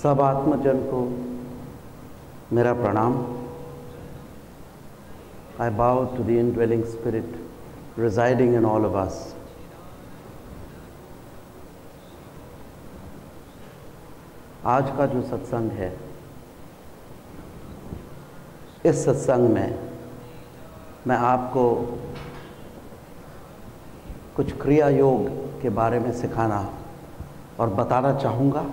सब आत्मजन को मेरा प्रणाम। I bow to the indwelling spirit residing in all of us. आज का जो सत्संग है, इस सत्संग में मैं आपको कुछ क्रिया योग के बारे में सिखाना और बताना चाहूँगा,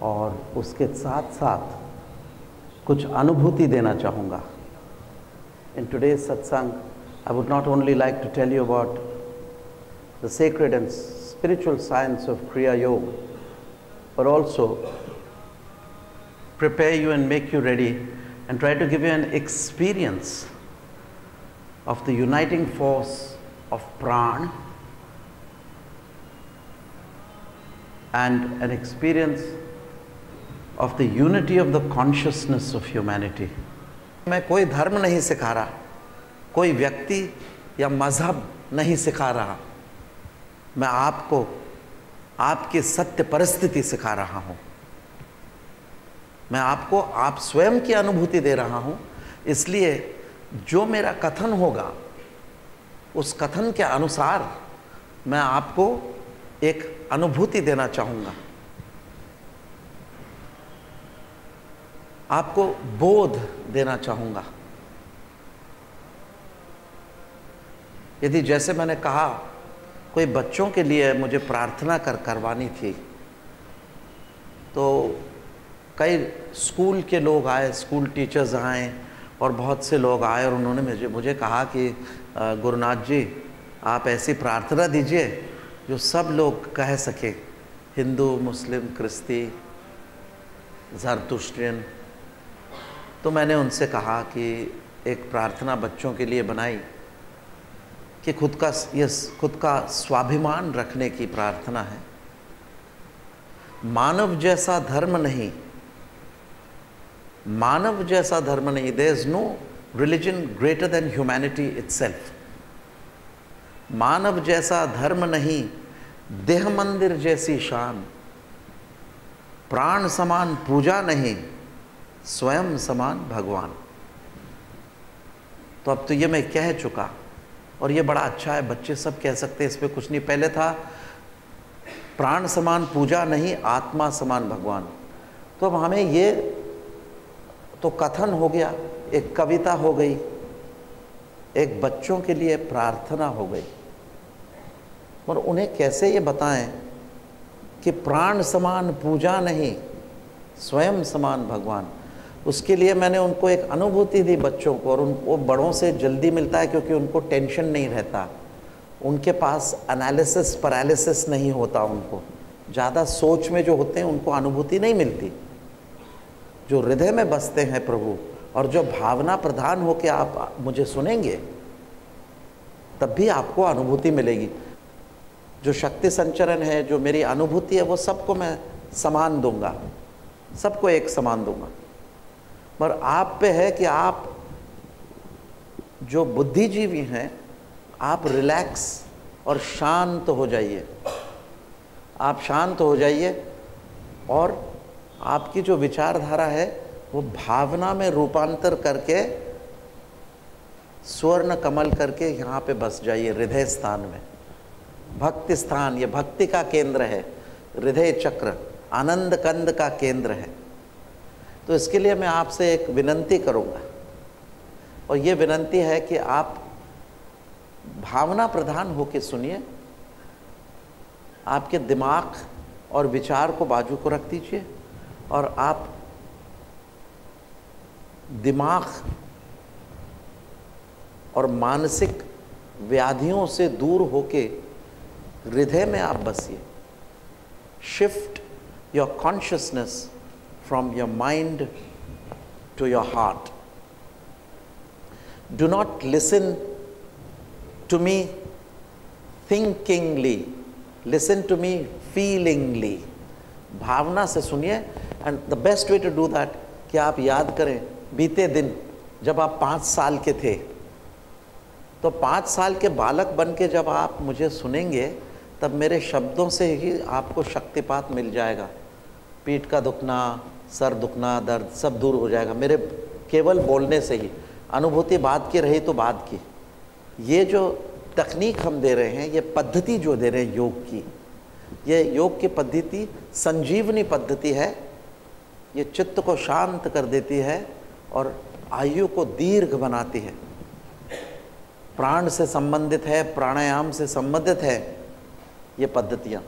और उसके साथ साथ कुछ अनुभूति देना चाहूँगा। In today's satsang, I would not only like to tell you about the sacred and spiritual science of Kriya Yoga, but also prepare you and make you ready and try to give you an experience of the uniting force of Pran and an experience of the unity of the consciousness of humanity. मैं कोई धर्म नहीं सिखा रहा, कोई व्यक्ति या मजहब नहीं सिखा रहा, मैं आपको आपकी सत्य परिस्थिति सिखा रहा हूँ। मैं आपको आप स्वयं की अनुभूति दे रहा हूँ। इसलिए जो मेरा कथन होगा, उस कथन के अनुसार मैं आपको एक अनुभूति देना चाहूँगा, आपको बोध देना चाहूँगा। यदि जैसे मैंने कहा कोई बच्चों के लिए मुझे प्रार्थना करवानी थी, तो कई स्कूल के लोग आए, स्कूल टीचर्स आए और बहुत से लोग आए और उन्होंने मुझे कहा कि गुरुनाथ जी, आप ऐसी प्रार्थना दीजिए जो सब लोग कह सके, हिंदू, मुस्लिम, क्रिस्ती, ज़रतुष्ट्रियन। तो मैंने उनसे कहा कि एक प्रार्थना बच्चों के लिए बनाई कि खुद का स्वाभिमान रखने की प्रार्थना है। मानव जैसा धर्म नहीं, मानव जैसा धर्म नहीं। There is no religion greater than humanity itself. मानव जैसा धर्म नहीं, देह मंदिर जैसी शान, प्राण समान पूजा नहीं, स्वयं समान भगवान। तो अब तो ये मैं कह चुका और ये बड़ा अच्छा है, बच्चे सब कह सकते हैं, इस पे कुछ नहीं। पहले था प्राण समान पूजा नहीं, आत्मा समान भगवान। तो अब हमें ये तो कथन हो गया, एक कविता हो गई, एक बच्चों के लिए प्रार्थना हो गई, और उन्हें कैसे ये बताएं कि प्राण समान पूजा नहीं, स्वयं समान भगवान। उसके लिए मैंने उनको एक अनुभूति दी बच्चों को, और उनको बड़ों से जल्दी मिलता है क्योंकि उनको टेंशन नहीं रहता, उनके पास एनालिसिस पैरालिसिस नहीं होता, उनको ज़्यादा सोच में जो होते हैं उनको अनुभूति नहीं मिलती। जो हृदय में बसते हैं प्रभु, और जो भावना प्रधान होकर आप मुझे सुनेंगे, तब भी आपको अनुभूति मिलेगी। जो शक्ति संचरण है, जो मेरी अनुभूति है, वो सबको मैं समान दूंगा, सबको एक समान दूंगा। पर आप पे है कि आप जो बुद्धिजीवी हैं, आप रिलैक्स और शांत हो जाइए। आप शांत हो जाइए और आपकी जो विचारधारा है वो भावना में रूपांतर करके स्वर्ण कमल करके यहाँ पे बस जाइए, हृदय स्थान में। भक्ति स्थान, ये भक्ति का केंद्र है, हृदय चक्र आनंद कंद का केंद्र है। तो इसके लिए मैं आपसे एक विनंती करूँगा, और ये विनंती है कि आप भावना प्रधान होकर सुनिए। आपके दिमाग और विचार को बाजू को रख दीजिए, और आप दिमाग और मानसिक व्याधियों से दूर होके हृदय में आप बसिए। Shift your consciousness from your mind to your heart. Do not listen to me thinkingly, listen to me feelingly. भावना से सुनिए। and the best way to do that, कि आप याद करें बीते दिन जब आप 5 साल के थे, तो 5 साल के बालक बन के जब आप मुझे सुनेंगे, तब मेरे शब्दों से ही आपको शक्तिपात मिल जाएगा। पीठ का दुखना, सर दुखना, दर्द सब दूर हो जाएगा मेरे केवल बोलने से ही। अनुभूति बाद की रही तो बाद की। ये जो तकनीक हम दे रहे हैं, ये पद्धति जो दे रहे हैं योग की, ये योग की पद्धति संजीवनी पद्धति है। ये चित्त को शांत कर देती है और आयु को दीर्घ बनाती है। प्राण से संबंधित है, प्राणायाम से संबंधित है ये पद्धतियाँ।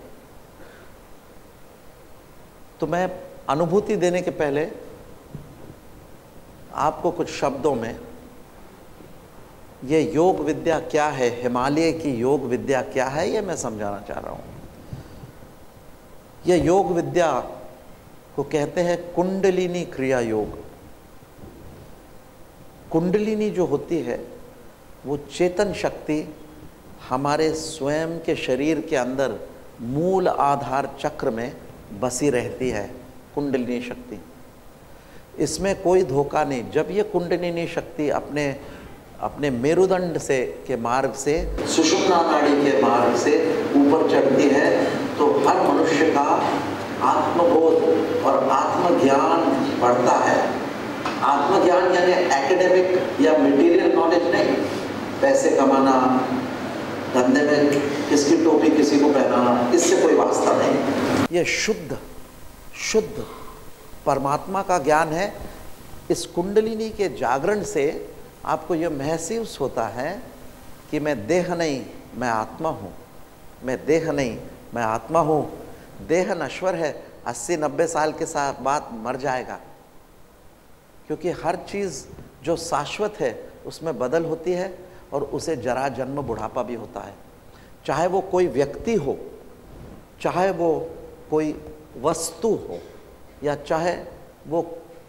तो मैं अनुभूति देने के पहले आपको कुछ शब्दों में ये योग विद्या क्या है, हिमालय की योग विद्या क्या है, ये मैं समझाना चाह रहा हूँ। ये योग विद्या को कहते हैं कुंडलिनी क्रिया योग। कुंडलिनी जो होती है वो चेतन शक्ति हमारे स्वयं के शरीर के अंदर मूल आधार चक्र में बसी रहती है। कुंडलिनी शक्ति, इसमें कोई धोखा नहीं। जब ये कुंडलिनी शक्ति अपने मेरुदंड से के मार्ग से, सुषुम्ना नाड़ी के मार्ग से ऊपर चढ़ती है तो हर मनुष्य का आत्मबोध और आत्मज्ञान बढ़ता है। आत्मज्ञान यानी एकेडमिक या मटेरियल नॉलेज नहीं, पैसे कमाना, धंधे में किसकी टोपी किसी को पहनाना, इससे कोई वास्ता नहीं। ये शुद्ध परमात्मा का ज्ञान है। इस कुंडलिनी के जागरण से आपको यह महसूस होता है कि मैं देह नहीं, मैं आत्मा हूँ। मैं देह नहीं, मैं आत्मा हूँ। देह नश्वर है, 80-90 साल के साथ बाद मर जाएगा, क्योंकि हर चीज़ जो शाश्वत है उसमें बदल होती है और उसे जरा जन्म बुढ़ापा भी होता है। चाहे वो कोई व्यक्ति हो, चाहे वो कोई वस्तु हो, या चाहे वो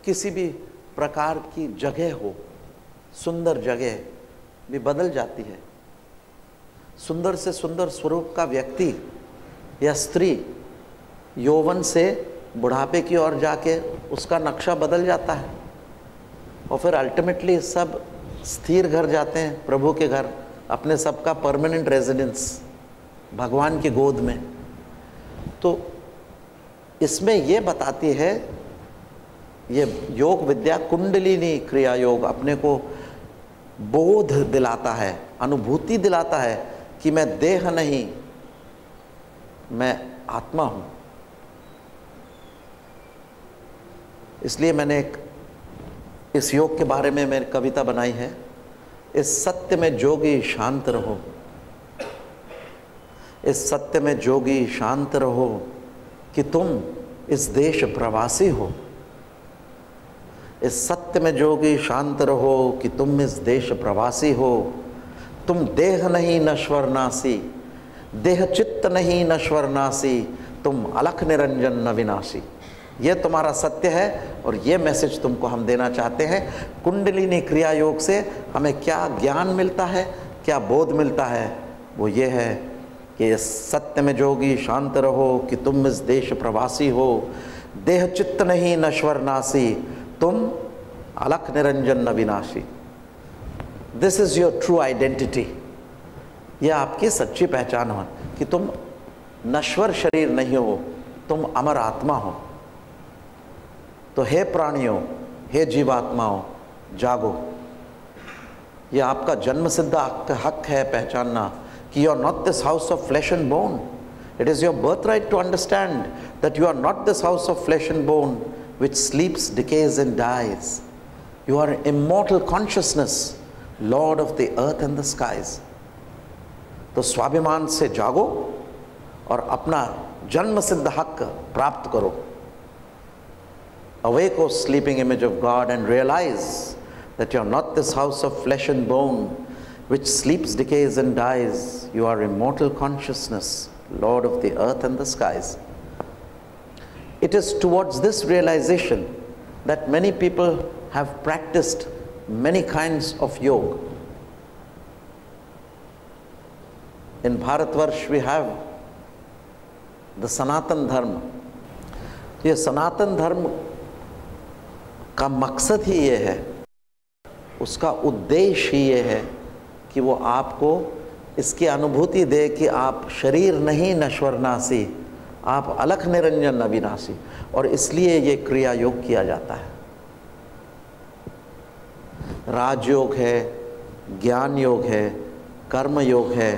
किसी भी प्रकार की जगह हो, सुंदर जगह भी बदल जाती है। सुंदर से सुंदर स्वरूप का व्यक्ति या स्त्री यौवन से बुढ़ापे की ओर जाके उसका नक्शा बदल जाता है और फिर अल्टीमेटली सब स्थिर घर जाते हैं, प्रभु के घर, अपने सबका परमानेंट रेजिडेंस भगवान की गोद में। तो इसमें ये बताती है ये योग विद्या, कुंडलिनी क्रिया योग अपने को बोध दिलाता है, अनुभूति दिलाता है कि मैं देह नहीं, मैं आत्मा हूँ। इसलिए मैंने इस योग के बारे में मैंने कविता बनाई है। इस सत्य में जोगी शांत रहो, इस सत्य में जोगी शांत रहो कि तुम इस देश प्रवासी हो। इस सत्य में जोगी शांत रहो कि तुम इस देश प्रवासी हो। तुम देह नहीं नश्वर नासी, देह चित्त नहीं नश्वर नासी, तुम अलख निरंजन न विनाशी। ये तुम्हारा सत्य है और ये मैसेज तुमको हम देना चाहते हैं। कुंडलिनी क्रिया योग से हमें क्या ज्ञान मिलता है, क्या बोध मिलता है, वो ये है कि इस सत्य में जोगी शांत रहो कि तुम इस देश प्रवासी हो। देह चित्त नहीं नश्वर नासी, तुम अलख निरंजन न विनाशी। This is your true identity. यह आपकी सच्ची पहचान हो कि तुम नश्वर शरीर नहीं हो, तुम अमर आत्मा हो। तो हे प्राणियों, हे जीवात्माओं, जागो। यह आपका जन्म सिद्ध हक है पहचानना कि you are not this house of flesh and bone. It is your birthright to understand that you are not this house of flesh and bone which sleeps, decays and dies. You are immortal consciousness, Lord of the earth and the skies. तो स्वाभिमान से जागो और अपना जन्म सिद्ध हक प्राप्त करो। Awake, O sleeping image of God, and realize that you are not this house of flesh and bone which sleeps, decays and dies. You are immortal consciousness, Lord of the earth and the skies. It is towards this realization that many people have practiced many kinds of yoga. In Bharatvarsh we have the Sanatan Dharma. ये सनातन धर्म का मकसद ही ये है, उसका उद्देश्य ही ये है कि वो आपको इसकी अनुभूति दे कि आप शरीर नहीं नश्वर नासी, आप अलख निरंजन अविनाशी, और इसलिए ये क्रिया योग किया जाता है। राजयोग है, ज्ञान योग है, कर्म योग है,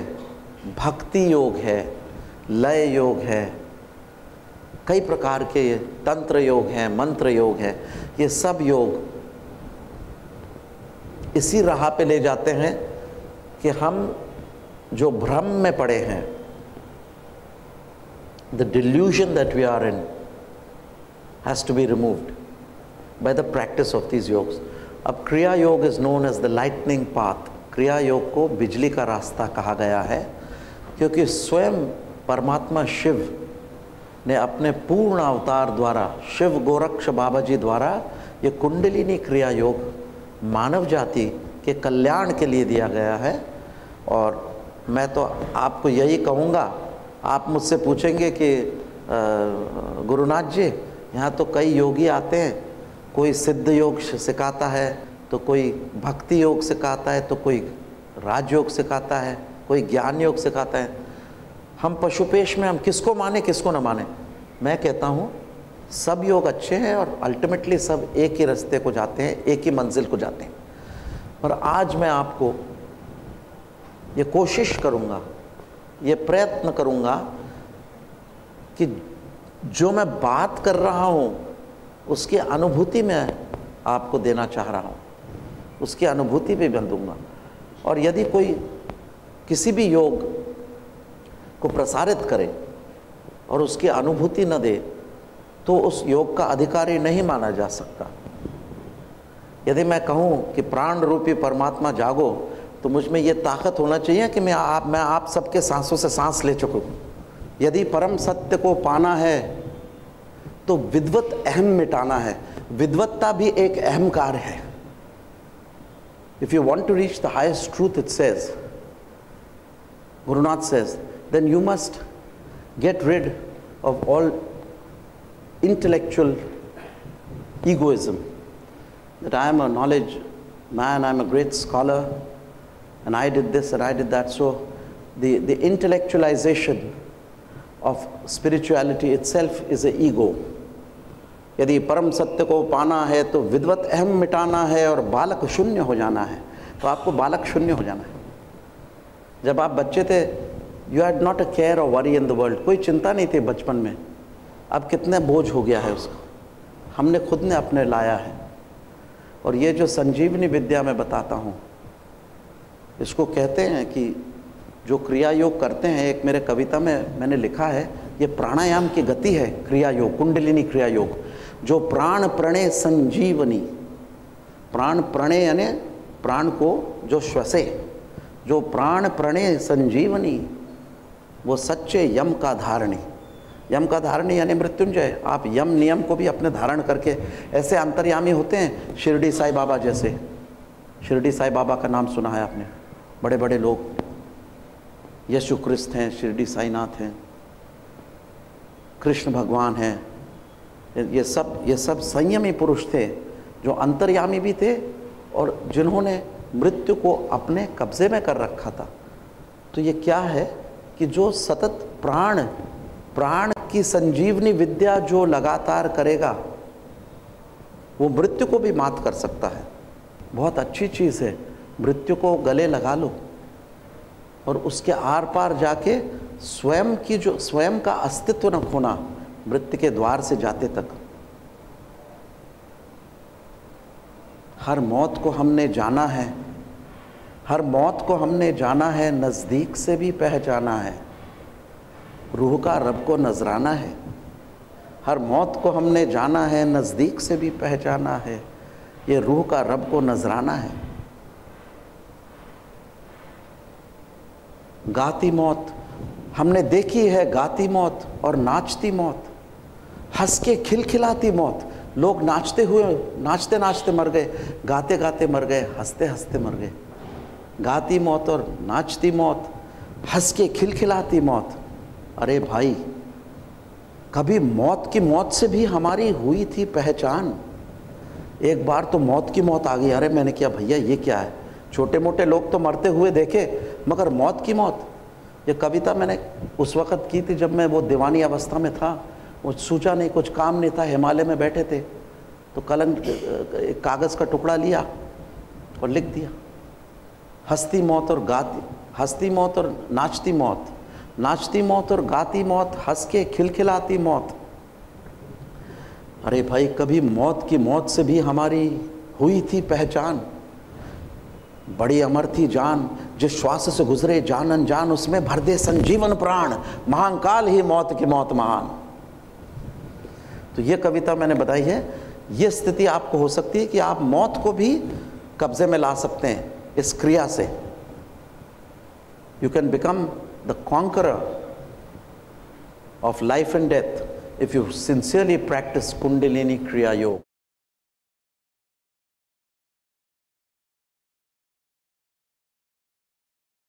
भक्ति योग है, लय योग है, कई प्रकार के तंत्र योग हैं, मंत्र योग है। ये सब योग इसी राह पे ले जाते हैं कि हम जो भ्रम में पड़े हैं, the delusion that we are in has to be removed by the practice of these yogs. अब क्रिया योग is known as the lightning path. क्रिया योग को बिजली का रास्ता कहा गया है, क्योंकि स्वयं परमात्मा शिव ने अपने पूर्ण अवतार द्वारा, शिव गोरक्ष बाबा जी द्वारा, ये कुंडलिनी क्रिया योग मानव जाति के कल्याण के लिए दिया गया है। और मैं तो आपको यही कहूँगा, आप मुझसे पूछेंगे कि गुरुनाथ जी यहाँ तो कई योगी आते हैं, कोई सिद्ध योग सिखाता है, तो कोई भक्ति योग सिखाता है, तो कोई राजयोग सिखाता है, कोई ज्ञान योग सिखाता है। हम पशुपेश में हम किसको माने किसको न माने? मैं कहता हूँ सब योग अच्छे हैं और अल्टीमेटली सब एक ही रास्ते को जाते हैं, एक ही मंजिल को जाते हैं। पर आज मैं आपको ये कोशिश करूँगा, ये प्रयत्न करूँगा कि जो मैं बात कर रहा हूँ उसकी अनुभूति मैं आपको देना चाह रहा हूँ, उसकी अनुभूति भी मैं दूँगा। और यदि कोई किसी भी योग को प्रसारित करे और उसकी अनुभूति न दे, तो उस योग का अधिकारी नहीं माना जा सकता। यदि मैं कहूँ कि प्राण रूपी परमात्मा जागो, तो मुझ में ये ताकत होना चाहिए कि मैं आप सबके सांसों से सांस ले चुकूँ। यदि परम सत्य को पाना है तो विद्वत अहम मिटाना है। विद्वत्ता भी एक अहंकार है। If you want to reach the highest truth, it says, Gurunath says, then you must get rid of all intellectual egoism. That I am a knowledge man, I am a great scholar, and I did this and I did that. So the intellectualization of spirituality itself is an ego. यदि परम सत्य को पाना है तो विद्वत अहम मिटाना है और बालक शून्य हो जाना है, तो आपको बालक शून्य हो जाना है। जब आप बच्चे थे, you had not a care और वरी इन द वर्ल्ड, कोई चिंता नहीं थी बचपन में। अब कितने बोझ हो गया है उसको, हमने खुद ने अपने लाया है। और ये जो संजीवनी विद्या मैं बताता हूँ, इसको कहते हैं कि जो क्रिया योग करते हैं, एक मेरे कविता में मैंने लिखा है, ये प्राणायाम की गति है क्रिया योग, कुंडलिनी क्रिया योग। जो प्राण प्रणय संजीवनी, प्राण प्रणय यानी प्राण को जो श्वसे, जो प्राण प्रणय संजीवनी, वो सच्चे यम का धारणी। यम का धारणी यानी मृत्युंजय। आप यम नियम को भी अपने धारण करके ऐसे अंतर्यामी होते हैं, शिरडी साई बाबा जैसे। शिरडी साई बाबा का नाम सुना है आपने, बड़े बड़े लोग, यशु क्रिस्त हैं, शिरडी साईनाथ हैं, कृष्ण भगवान हैं। ये सब संयमी पुरुष थे जो अंतर्यामी भी थे और जिन्होंने मृत्यु को अपने कब्जे में कर रखा था। तो ये क्या है कि जो सतत प्राण की संजीवनी विद्या जो लगातार करेगा, वो मृत्यु को भी मात कर सकता है। बहुत अच्छी चीज़ है, मृत्यु को गले लगा लो और उसके आर पार जाके स्वयं का अस्तित्व न खोना, मृत्यु के द्वार से जाते तक। हर मौत को हमने जाना है, हर मौत को हमने जाना है, नज़दीक से भी पहचाना है, रूह का रब को नजराना है। हर मौत को हमने जाना है, नज़दीक से भी पहचाना है, ये रूह का रब को नजराना है। गाती मौत हमने देखी है, गाती मौत और नाचती मौत, हंस के खिलखिलाती मौत। लोग नाचते नाचते मर गए, गाते गाते मर गए, हंसते हंसते मर गए। गाती मौत और नाचती मौत, हंस के खिलखिलाती मौत। अरे भाई, कभी मौत से भी हमारी हुई थी पहचान। एक बार तो मौत की मौत आ गई। अरे मैंने क्या भैया ये क्या है? छोटे मोटे लोग तो मरते हुए देखे, मगर मौत की मौत, ये कविता मैंने उस वक़्त की थी जब मैं वो दीवानी अवस्था में था, वो सूझा नहीं, कुछ काम नहीं था, हिमालय में बैठे थे, तो कलम एक कागज़ का टुकड़ा लिया और लिख दिया, हंसती मौत और गाती, हंसती मौत और नाचती मौत, नाचती मौत और गाती मौत, हंस के खिलखिलाती मौत। अरे भाई, कभी मौत की मौत से भी हमारी हुई थी पहचान, बड़ी अमर थी जान, जिस श्वास से गुजरे जान अनजान, उसमें भर दे संजीवन प्राण, महाकाल ही मौत की मौत महान। तो ये कविता मैंने बताई है। ये स्थिति आपको हो सकती है कि आप मौत को भी कब्जे में ला सकते हैं इस क्रिया से। You can become the conqueror of life and death if you sincerely practice Kundalini Kriya Yoga.